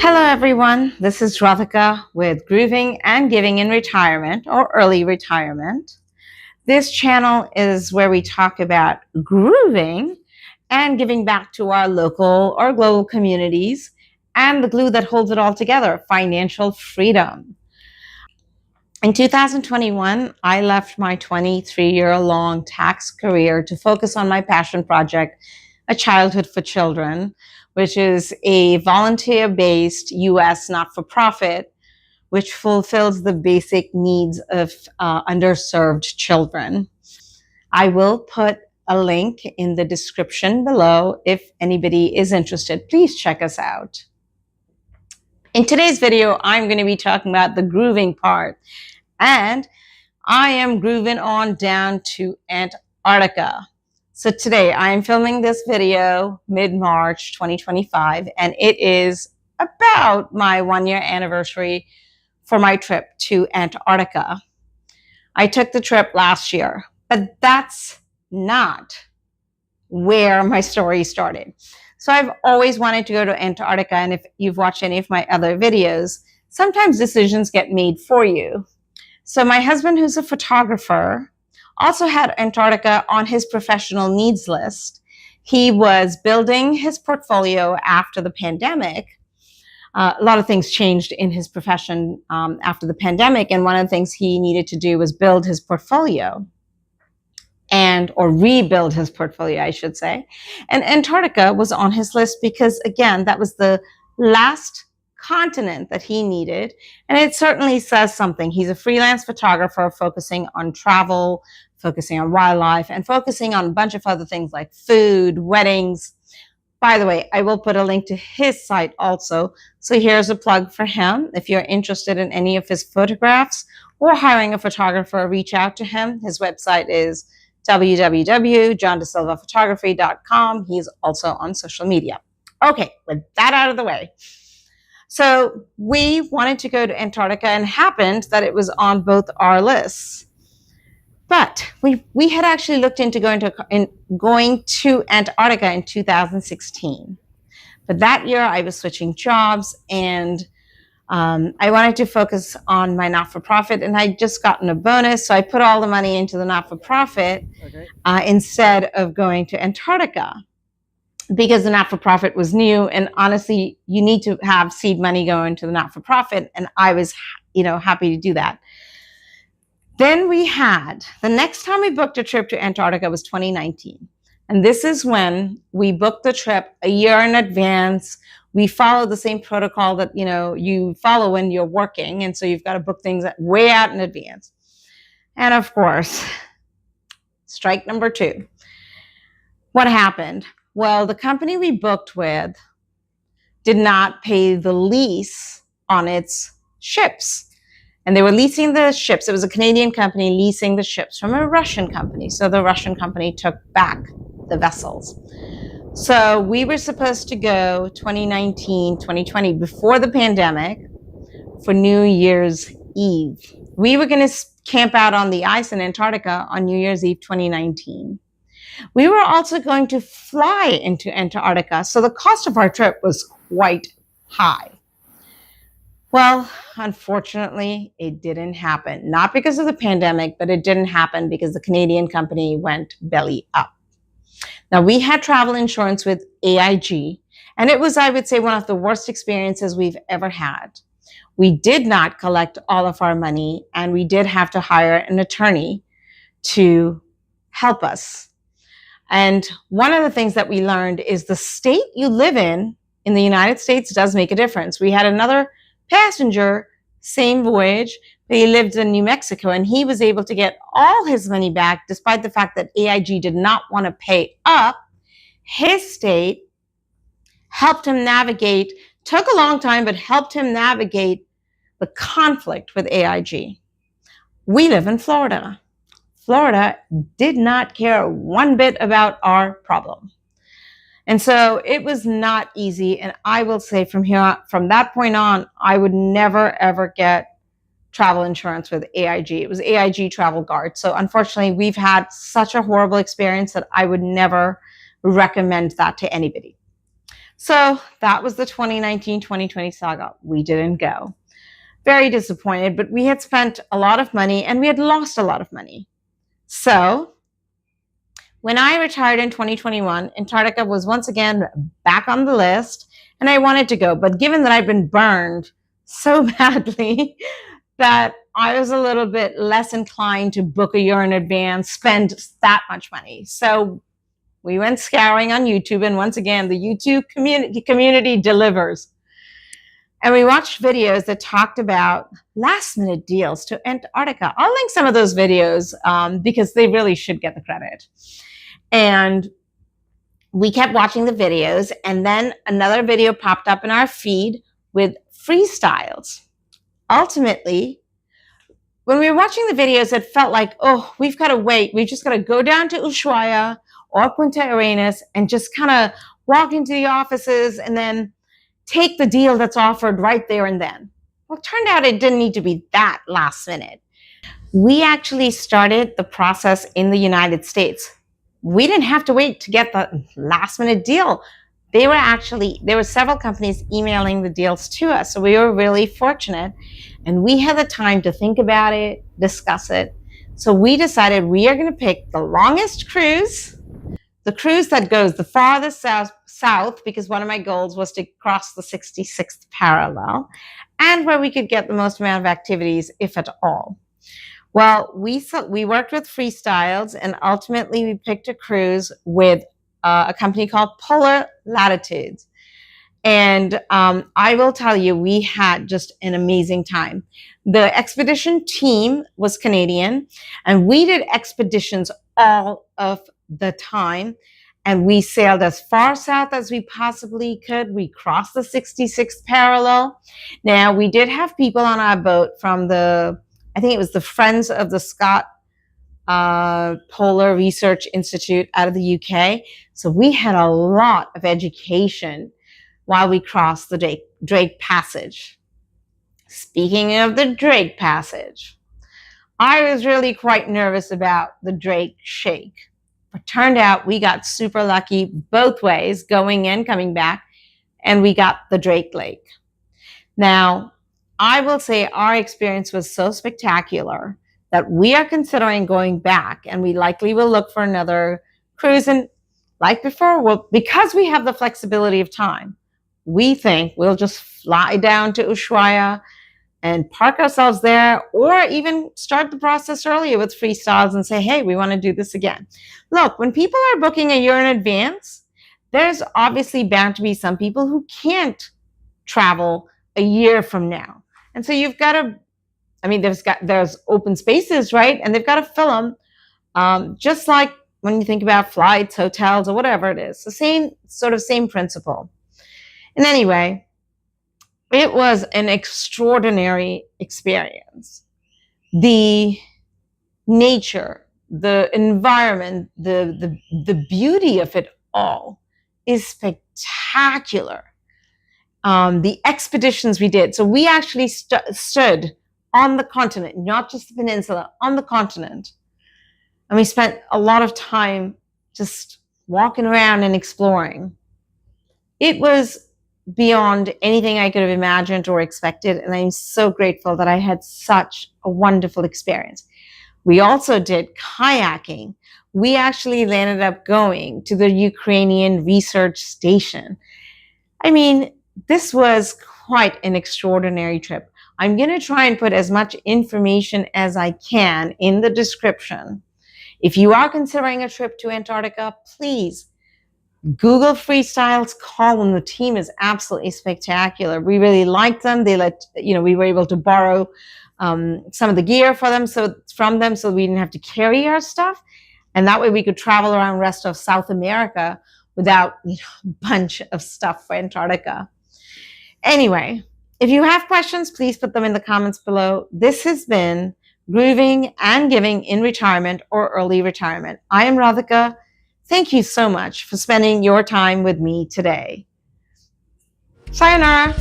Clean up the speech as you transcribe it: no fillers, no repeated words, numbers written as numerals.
Hello everyone, this is Radhika with Grooving and Giving in Retirement or Early Retirement. This channel is where we talk about grooving and giving back to our local or global communities and the glue that holds it all together, financial freedom. In 2021, I left my 23-year-long tax career to focus on my passion project, A Childhood for Children, which is a volunteer-based U.S. not-for-profit which fulfills the basic needs of underserved children. I will put a link in the description below if anybody is interested. Please check us out. In today's video, I'm going to be talking about the grooving part, and I am grooving on down to Antarctica. So today I am filming this video mid-March 2025, and it is about my 1-year anniversary for my trip to Antarctica. I took the trip last year, but that's not where my story started. So I've always wanted to go to Antarctica, and if you've watched any of my other videos, sometimes decisions get made for you. So my husband, who's a photographer, also had Antarctica on his professional needs list. He was building his portfolio after the pandemic. A lot of things changed in his profession after the pandemic, and one of the things he needed to do was build his portfolio or rebuild his portfolio, I should say. And Antarctica was on his list because, again, that was the last continent that he needed, and it certainly says something. He's a freelance photographer focusing on travel, focusing on wildlife, and focusing on a bunch of other things like food, weddings. By the way, I will put a link to his site also. So here's a plug for him. If you're interested in any of his photographs or hiring a photographer, reach out to him. His website is www.johndesilvaphotography.com. He's also on social media. Okay, with that out of the way. So we wanted to go to Antarctica, and happened that it was on both our lists. But we had actually looked into going to Antarctica in 2016. But that year I was switching jobs, and I wanted to focus on my not-for-profit, and I'd just gotten a bonus, so I put all the money into the not-for-profit instead of going to Antarctica, because the not-for-profit was new, and honestly, you need to have seed money going to the not-for-profit, and I was, happy to do that. Then the next time we booked a trip to Antarctica was 2019. And this is when we booked the trip a year in advance. We follow the same protocol that, you follow when you're working. And so you've got to book things way out in advance. And of course, strike number 2. What happened? Well, the company we booked with did not pay the lease on its ships. And they were leasing the ships. It was a Canadian company leasing the ships from a Russian company. So the Russian company took back the vessels. So we were supposed to go 2019, 2020, before the pandemic, for New Year's Eve. We were going to camp out on the ice in Antarctica on New Year's Eve 2019. We were also going to fly into Antarctica. So the cost of our trip was quite high. Well, unfortunately, it didn't happen. Not because of the pandemic, but it didn't happen because the Canadian company went belly up. Now, we had travel insurance with AIG, and it was, I would say, one of the worst experiences we've ever had. We did not collect all of our money, and we did have to hire an attorney to help us. And one of the things that we learned is the state you live in the United States does make a difference. We had another passenger, same voyage, but he lived in New Mexico, and he was able to get all his money back despite the fact that AIG did not want to pay up. His state helped him navigate, took a long time, but helped him navigate the conflict with AIG. We live in Florida. Florida did not care one bit about our problem. And so it was not easy. And I will say from that point on, I would never, ever get travel insurance with AIG. It was AIG Travel Guard. So unfortunately, we've had such a horrible experience that I would never recommend that to anybody. So that was the 2019-2020 saga. We didn't go. Very disappointed, but we had spent a lot of money and we had lost a lot of money. So when I retired in 2021, Antarctica was once again back on the list and I wanted to go. But given that I've been burned so badly that I was a little bit less inclined to book a year in advance, spend that much money. So we went scouring on YouTube, and once again, the YouTube community delivers. And we watched videos that talked about last minute deals to Antarctica. I'll link some of those videos because they really should get the credit. And we kept watching the videos, and then another video popped up in our feed with freestyles. Ultimately, when we were watching the videos, it felt like, oh, we've got to wait. We've just got to go down to Ushuaia or Punta Arenas and just kind of walk into the offices and then take the deal that's offered right there and then. Well, it turned out it didn't need to be that last minute. We actually started the process in the United States. We didn't have to wait to get the last minute deal. There were several companies emailing the deals to us. So we were really fortunate, and we had the time to think about it, discuss it. So we decided we are going to pick the longest cruise, the cruise that goes the farthest south, because one of my goals was to cross the 66th parallel, and where we could get the most amount of activities, if at all. Well, we worked with Freestyles, and ultimately we picked a cruise with a company called Polar Latitudes. And I will tell you, we had just an amazing time. The expedition team was Canadian, and we did expeditions all of the time. And we sailed as far south as we possibly could. We crossed the 66th parallel. Now, we did have people on our boat from I think it was the Friends of the Scott Polar Research Institute out of the UK. So we had a lot of education while we crossed the Drake Passage. Speaking of the Drake Passage, I was really quite nervous about the Drake Shake. But turned out we got super lucky both ways, going in, coming back, and we got the Drake Lake. Now, I will say our experience was so spectacular that we are considering going back, and we likely will look for another cruise. And like before, because we have the flexibility of time, we think we'll just fly down to Ushuaia and park ourselves there, or even start the process earlier with Freestyles and say, hey, we want to do this again. Look, when people are booking a year in advance, there's obviously bound to be some people who can't travel a year from now. And so you've got to, there's open spaces, right? And they've got to fill them, just like when you think about flights, hotels, or whatever it is. The same principle. And anyway, it was an extraordinary experience. The nature, the environment, the beauty of it all is spectacular. The expeditions we did. So we actually stood on the continent, not just the peninsula, on the continent. And we spent a lot of time just walking around and exploring. It was beyond anything I could have imagined or expected, and I'm so grateful that I had such a wonderful experience. We also did kayaking. We actually ended up going to the Ukrainian research station. This was quite an extraordinary trip. I'm going to try and put as much information as I can in the description. If you are considering a trip to Antarctica, please Google Freestyles, call them. The team is absolutely spectacular. We really liked them. We were able to borrow some of the gear from them so we didn't have to carry our stuff. And that way we could travel around the rest of South America without a bunch of stuff for Antarctica. Anyway, if you have questions, please put them in the comments below. This has been Grooving and Giving in Retirement or Early Retirement. I am Radhika. Thank you so much for spending your time with me today. Sayonara.